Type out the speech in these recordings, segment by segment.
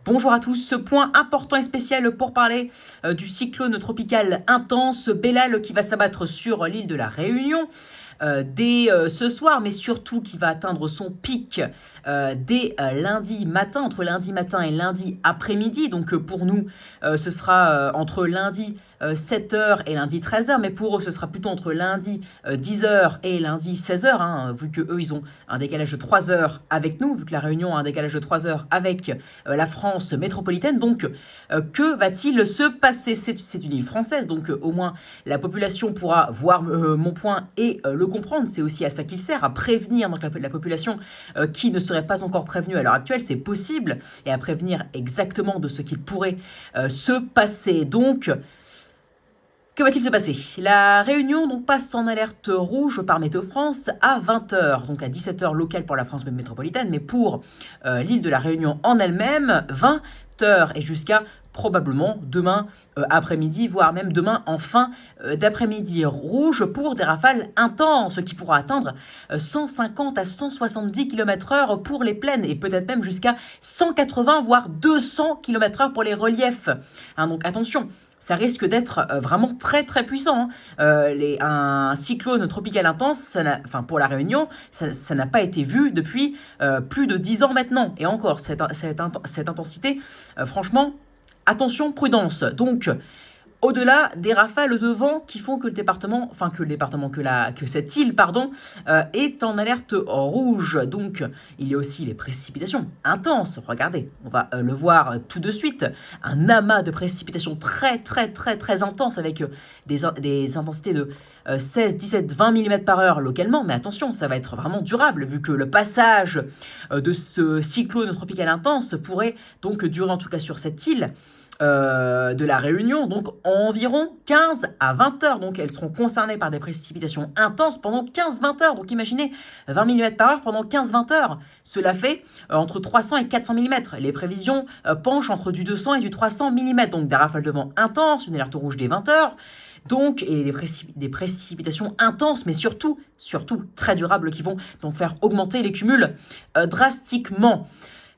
Bonjour à tous, ce point important et spécial pour parler du cyclone tropical intense Bellal qui va s'abattre sur l'île de la Réunion. Dès ce soir, mais surtout qui va atteindre son pic dès lundi matin, entre lundi matin et lundi après-midi. Donc pour nous, ce sera entre lundi 7h et lundi 13h, mais pour eux, ce sera plutôt entre lundi 10h et lundi 16h, hein, vu que eux, ils ont un décalage de 3 heures avec nous, vu que la Réunion a un décalage de 3 heures avec la France métropolitaine. Donc, que va-t-il se passer? C'est une île française, donc au moins la population pourra voir mon point et le comprendre. C'est aussi à ça qu'il sert, à prévenir donc la population qui ne serait pas encore prévenue à l'heure actuelle, c'est possible, et à prévenir exactement de ce qu'il pourrait se passer. Donc, que va-t-il se passer? La Réunion donc passe en alerte rouge par Météo France à 20h, donc à 17h locale pour la France métropolitaine, mais pour l'île de la Réunion en elle-même, 20h et jusqu'à probablement demain après-midi, voire même demain en fin d'après-midi. Rouge pour des rafales intenses qui pourra atteindre 150 à 170 km/h pour les plaines et peut-être même jusqu'à 180 voire 200 km/h pour les reliefs. Hein, donc attention, ça risque d'être vraiment très très puissant. Hein. Un cyclone tropical intense, pour la Réunion, ça n'a pas été vu depuis plus de 10 ans maintenant. Et encore, cette intensité, franchement, attention, prudence. Donc, au-delà des rafales de vent qui font que cette île, est en alerte rouge. Donc, il y a aussi les précipitations intenses. Regardez, on va le voir tout de suite. Un amas de précipitations très, très, très, très intenses avec des intensités de 16, 17, 20 mm par heure localement. Mais attention, ça va être vraiment durable vu que le passage de ce cyclone tropical intense pourrait donc durer en tout cas sur cette île de la Réunion, donc environ 15 à 20 heures. Donc elles seront concernées par des précipitations intenses pendant 15-20 heures. Donc imaginez 20 mm par heure pendant 15-20 heures. Cela fait entre 300 et 400 mm. Les prévisions penchent entre du 200 et du 300 mm. Donc des rafales de vent intenses, une alerte rouge dès 20 heures. Donc, et des précipitations intenses, mais surtout très durables qui vont donc faire augmenter les cumuls drastiquement.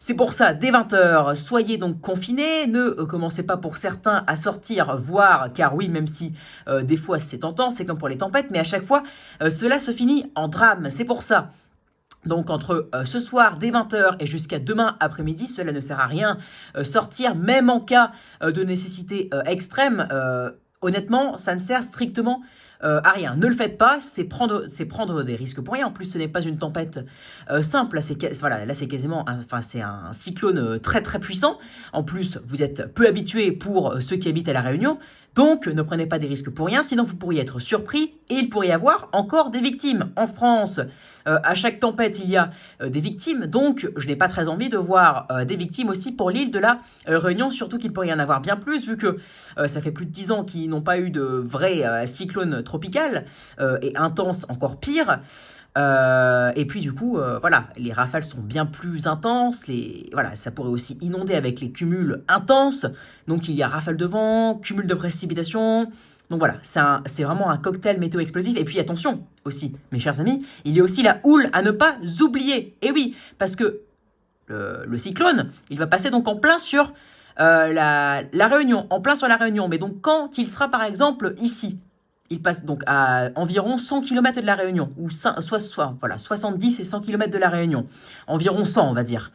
C'est pour ça, dès 20h, soyez donc confinés, ne commencez pas pour certains à sortir, voir, car oui, même si des fois c'est tentant, c'est comme pour les tempêtes, mais à chaque fois, cela se finit en drame. C'est pour ça. Donc entre ce soir dès 20h et jusqu'à demain après-midi, cela ne sert à rien. Sortir, même en cas de nécessité extrême, honnêtement, ça ne sert strictement à rien. Ne le faites pas, c'est prendre des risques pour rien. En plus, ce n'est pas une tempête simple. Là, c'est quasiment, c'est un cyclone très très puissant. En plus, vous êtes peu habitués pour ceux qui habitent à la Réunion. Donc, ne prenez pas des risques pour rien, sinon vous pourriez être surpris et il pourrait y avoir encore des victimes. En France, à chaque tempête, il y a des victimes, donc je n'ai pas très envie de voir des victimes aussi pour l'île de la Réunion, surtout qu'il pourrait y en avoir bien plus, vu que ça fait plus de 10 ans qu'ils n'ont pas eu de vrai cyclone tropical, et intense encore pire. Et puis du coup, voilà, les rafales sont bien plus intenses, ça pourrait aussi inonder avec les cumuls intenses, donc il y a rafales de vent, cumul de précipitations, donc voilà, c'est vraiment un cocktail météo explosif. Et puis attention aussi, mes chers amis, il y a aussi la houle à ne pas oublier, et oui, parce que le cyclone, il va passer donc en plein sur la Réunion, en plein sur la Réunion, mais donc quand il sera par exemple ici, il passe donc à environ 100 km de la Réunion, ou 70 et 100 km de la Réunion. Environ 100, on va dire.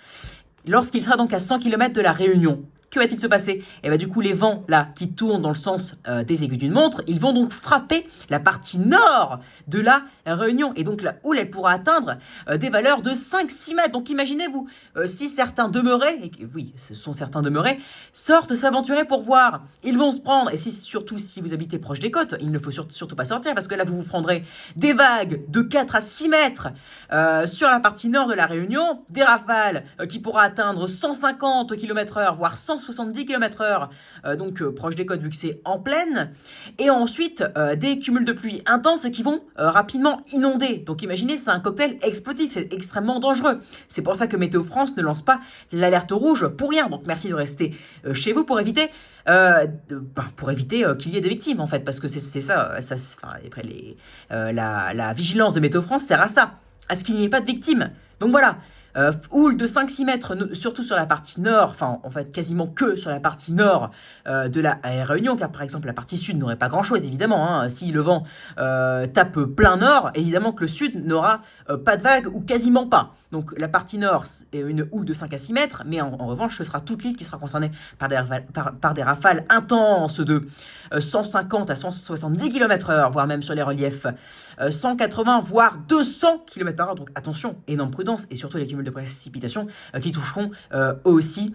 Lorsqu'il sera donc à 100 km de la Réunion, que va-t-il se passer? Et bien du coup, les vents là qui tournent dans le sens des aiguilles d'une montre, ils vont donc frapper la partie nord de la Réunion. Et donc la houle, elle pourra atteindre des valeurs de 5-6 mètres. Donc imaginez-vous, si certains demeuraient, et oui, ce sont certains demeuraient, sortent s'aventurer pour voir. Ils vont se prendre, et surtout si vous habitez proche des côtes, il ne faut surtout pas sortir, parce que là, vous vous prendrez des vagues de 4 à 6 mètres sur la partie nord de la Réunion, des rafales qui pourra atteindre 150 km/h, voire 170 km/h, donc proche des côtes vu que c'est en plaine, et ensuite des cumuls de pluie intenses qui vont rapidement inonder. Donc imaginez, c'est un cocktail explosif, c'est extrêmement dangereux. C'est pour ça que Météo France ne lance pas l'alerte rouge pour rien. Donc merci de rester chez vous pour éviter qu'il y ait des victimes en fait, parce que c'est ça, après la vigilance de Météo France sert à ça, à ce qu'il n'y ait pas de victimes. Donc voilà. Houle de 5-6 mètres, surtout sur la partie nord, enfin en fait quasiment que sur la partie nord de la Réunion, car par exemple la partie sud n'aurait pas grand chose évidemment, hein. Si le vent tape plein nord, évidemment que le sud n'aura pas de vague ou quasiment pas. Donc la partie nord est une houle de 5 à 6 mètres, mais en revanche ce sera toute l'île qui sera concernée par des rafales intenses de 150 à 170 km/h, voire même sur les reliefs 180 voire 200 km/h. Donc attention, énorme prudence, et surtout les cumuls de précipitations qui toucheront eux aussi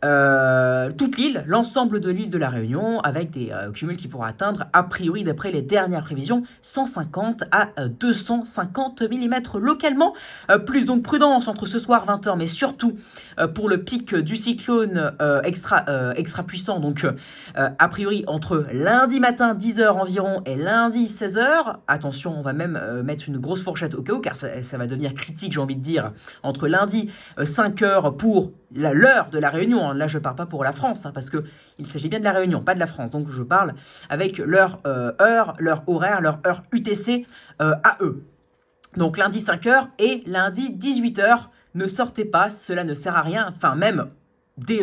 toute l'île, l'ensemble de l'île de la Réunion, avec des cumuls qui pourront atteindre, a priori d'après les dernières prévisions, 150 à 250 mm localement. Plus donc prudence entre ce soir 20h, mais surtout pour le pic du cyclone extra puissant, donc a priori entre lundi matin 10h environ et lundi 16h. Attention, on va même mettre une grosse fourchette au cas où, car ça va devenir critique, j'ai envie de dire, entre lundi 5h pour l'heure de la Réunion, hein. Là je parle pas pour la France, hein, parce que il s'agit bien de la Réunion, pas de la France, donc je parle avec leur heure, leur horaire, leur heure UTC à eux. Donc lundi 5h et lundi 18h, ne sortez pas, cela ne sert à rien, enfin même dès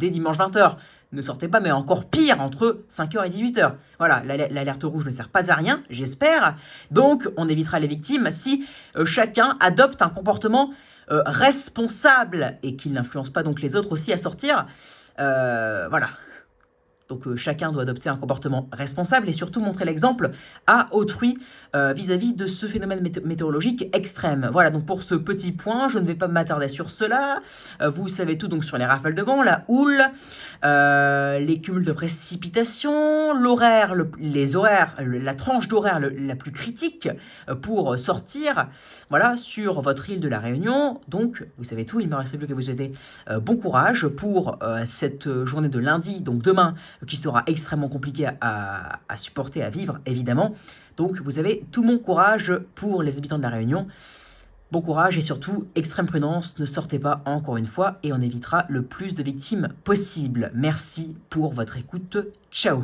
dimanche 20h, ne sortez pas, mais encore pire entre 5h et 18h. Voilà, l'alerte rouge ne sert pas à rien, j'espère, donc on évitera les victimes si chacun adopte un comportement responsable et qu'il n'influence pas donc les autres aussi à sortir. Voilà. Donc chacun doit adopter un comportement responsable et surtout montrer l'exemple à autrui vis-à-vis de ce phénomène météorologique extrême. Voilà, donc pour ce petit point, je ne vais pas m'attarder sur cela. Vous savez tout donc sur les rafales de vent, la houle, les cumuls de précipitations, l'horaire, les horaires, la tranche d'horaire la plus critique pour sortir, voilà, sur votre île de la Réunion. Donc vous savez tout, il me reste plus que vous souhaiter bon courage pour cette journée de lundi, donc demain, qui sera extrêmement compliqué à supporter, à vivre, évidemment. Donc, vous avez tout mon courage pour les habitants de la Réunion. Bon courage et surtout, extrême prudence, ne sortez pas encore une fois et on évitera le plus de victimes possible. Merci pour votre écoute. Ciao!